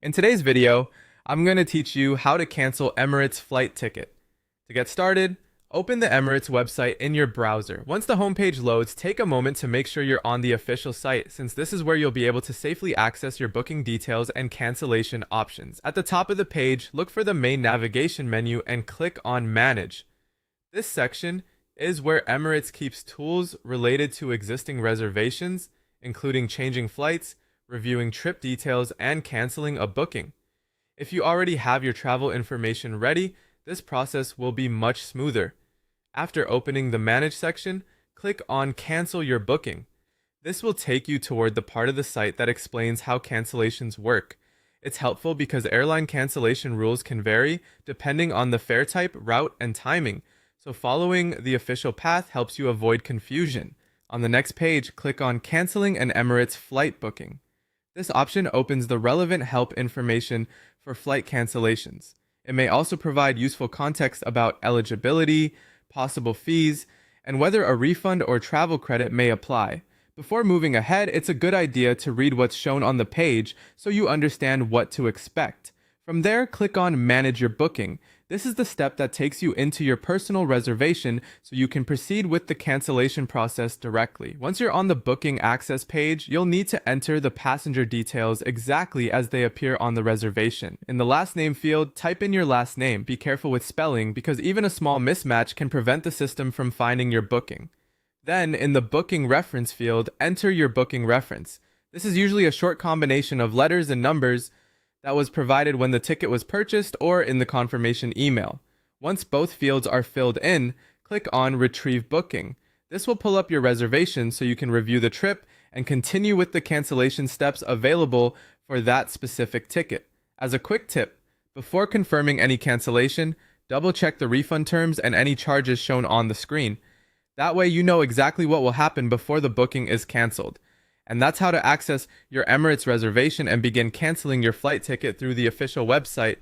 In today's video, I'm going to teach you how to cancel Emirates flight ticket. To get started, open the Emirates website in your browser. Once the homepage loads, take a moment to make sure you're on the official site, since this is where you'll be able to safely access your booking details and cancellation options. At the top of the page, look for the main navigation menu and click on Manage. This section is where Emirates keeps tools related to existing reservations, including changing flights, reviewing trip details, and canceling a booking. If you already have your travel information ready, this process will be much smoother. After opening the Manage section, click on Cancel Your Booking. This will take you toward the part of the site that explains how cancellations work. It's helpful because airline cancellation rules can vary depending on the fare type, route, and timing, so following the official path helps you avoid confusion. On the next page, click on Canceling an Emirates flight booking. This option opens the relevant help information for flight cancellations. It may also provide useful context about eligibility, possible fees, and whether a refund or travel credit may apply. Before moving ahead, it's a good idea to read what's shown on the page so you understand what to expect. From there, click on Manage Your Booking. This is the step that takes you into your personal reservation so you can proceed with the cancellation process directly. Once you're on the booking access page, you'll need to enter the passenger details exactly as they appear on the reservation. In the last name field, type in your last name. Be careful with spelling because even a small mismatch can prevent the system from finding your booking. Then, in the booking reference field, enter your booking reference. This is usually a short combination of letters and numbers that was provided when the ticket was purchased or in the confirmation email. Once both fields are filled in, click on Retrieve Booking. This will pull up your reservation so you can review the trip and continue with the cancellation steps available for that specific ticket. As a quick tip, before confirming any cancellation, double check the refund terms and any charges shown on the screen. That way you know exactly what will happen before the booking is canceled. And that's how to access your Emirates reservation and begin canceling your flight ticket through the official website.